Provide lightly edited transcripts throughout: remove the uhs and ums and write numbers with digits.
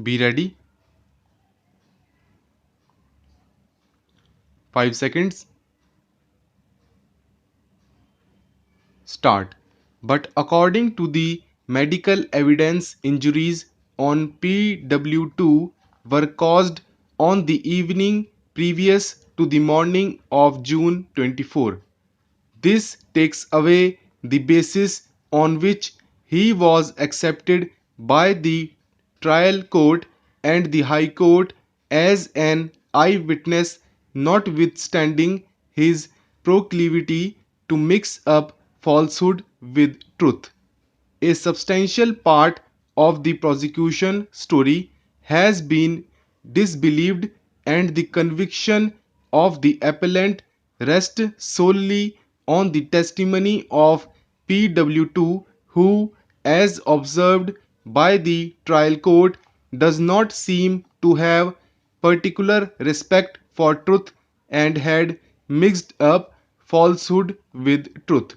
Be ready. 5 seconds. Start. But according to the medical evidence, injuries on PW2 were caused on the evening previous to the morning of June 24. This takes away the basis on which he was accepted by the trial court and the High Court as an eyewitness, notwithstanding his proclivity to mix up falsehood with truth. A substantial part of the prosecution story has been disbelieved, and the conviction of the appellant rests solely on the testimony of PW2, who, as observed by the trial court, does not seem to have particular respect for truth and had mixed up falsehood with truth.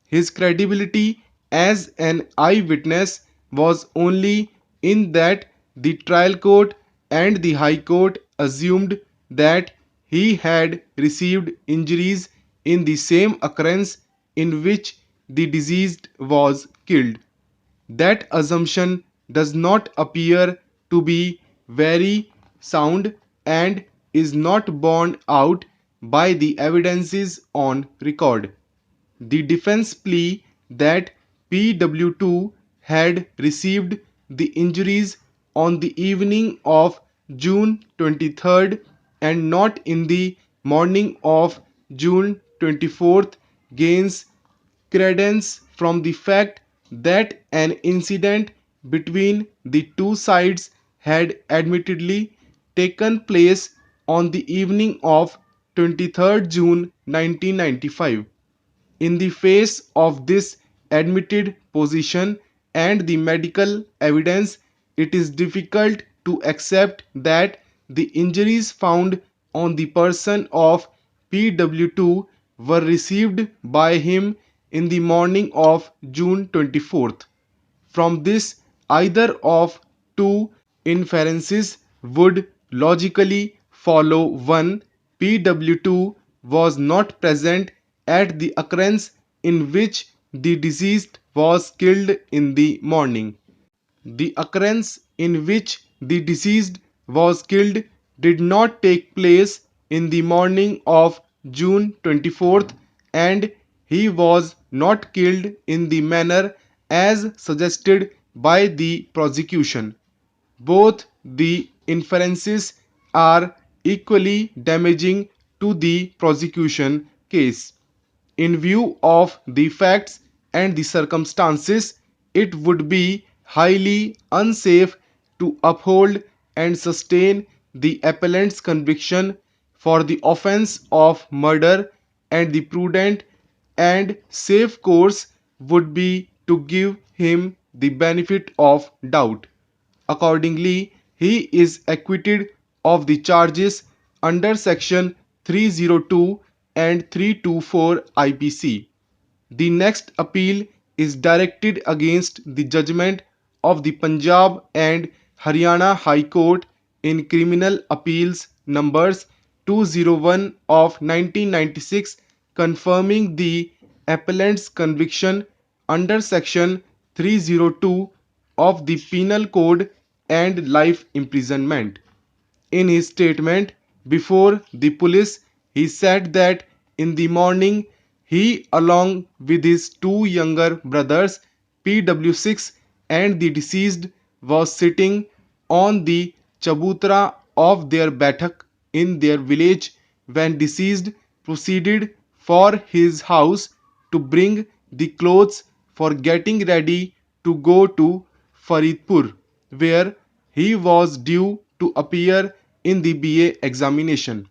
His credibility as an eyewitness was only in that the trial court and the High Court assumed that he had received injuries in the same occurrence in which the deceased was killed. That assumption does not appear to be very sound and is not borne out by the evidences on record. The defense plea that PW2 had received the injuries on the evening of June 23rd and not in the morning of June 24th gains credence from the fact that an incident between the two sides had admittedly taken place on the evening of 23rd June 1995. In the face of this admitted position and the medical evidence, it is difficult to accept that the injuries found on the person of PW2 were received by him in the morning of June 24th. From this, either of two inferences would logically follow. 1. PW2 was not present at the occurrence in which the deceased was killed in the morning. The occurrence in which the deceased was killed did not take place in the morning of June 24th, and he was not killed in the manner as suggested by the prosecution. Both the inferences are equally damaging to the prosecution case. In view of the facts and the circumstances, it would be highly unsafe to uphold and sustain the appellant's conviction for the offence of murder, and the prudent and safe course would be to give him the benefit of doubt. Accordingly, he is acquitted of the charges under Section 302 and 324 IPC. The next appeal is directed against the judgment of the Punjab and Haryana High Court in Criminal Appeals numbers 201 of 1996, confirming the appellant's conviction under Section 302 of the Penal Code and life imprisonment. In his statement before the police, he said that in the morning he, along with his two younger brothers, PW6 and the deceased, was sitting on the chabutra of their bathak in their village when deceased proceeded for his house to bring the clothes for getting ready to go to Faridpur, where he was due to appear in the BA examination.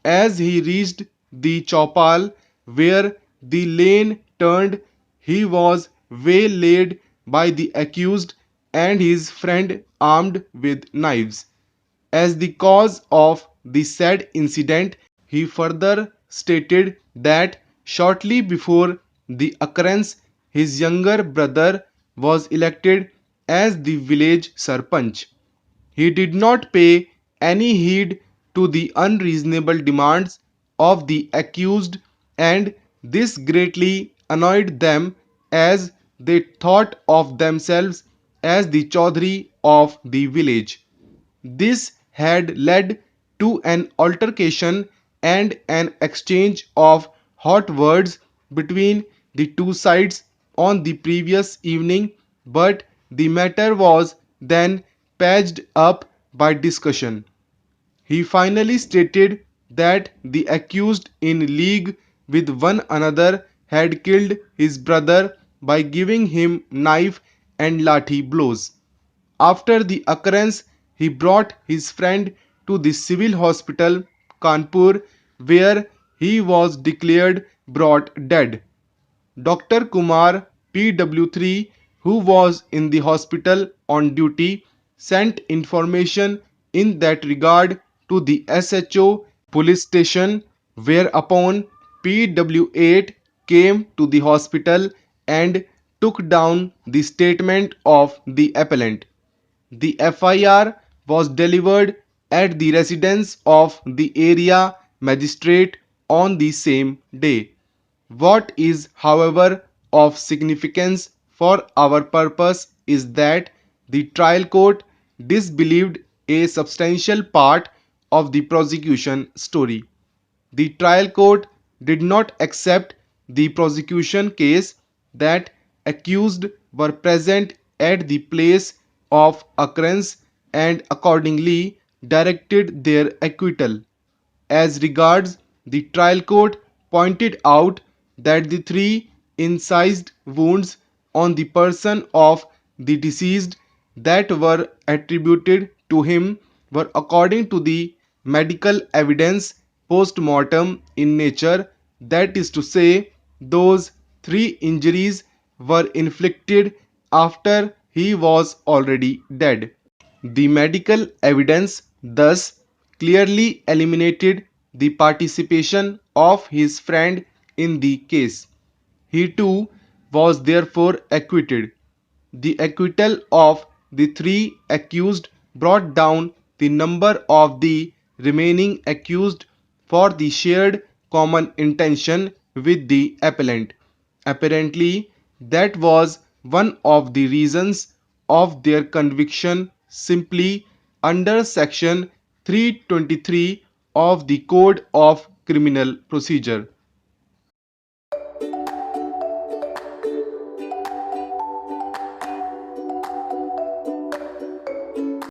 As he reached the chopal where the lane turned, he was waylaid by the accused and his friend armed with knives. As the cause of the said incident, he further stated that shortly before the occurrence, his younger brother was elected as the village sarpanch. He did not pay any heed to the unreasonable demands of the accused, and this greatly annoyed them, as they thought of themselves as the Chaudhry of the village. This had led to an altercation and an exchange of hot words between the two sides on the previous evening, but the matter was then patched up by discussion. He finally stated that the accused in league with one another had killed his brother by giving him knife and lathi blows. After the occurrence, he brought his friend to the civil hospital, Kanpur, where he was declared brought dead. Dr. Kumar PW3, who was in the hospital on duty, sent information in that regard to the SHO police station, whereupon PW8 came to the hospital and took down the statement of the appellant. The FIR was delivered at the residence of the area magistrate on the same day. What is, however, of significance for our purpose is that the trial court disbelieved a substantial part of the prosecution story. The trial court did not accept the prosecution case that accused were present at the place of occurrence and accordingly directed their acquittal. As regards the trial court pointed out that the three incised wounds on the person of the deceased that were attributed to him were according to the medical evidence post-mortem in nature, that is to say, those three injuries were inflicted after he was already dead. The medical evidence thus clearly eliminated the participation of his friend in the case. He too was therefore acquitted. The acquittal of the three accused brought down the number of the remaining accused for the shared common intention with the appellant. Apparently, that was one of the reasons of their conviction, simply under section 323 of the Code of Criminal Procedure.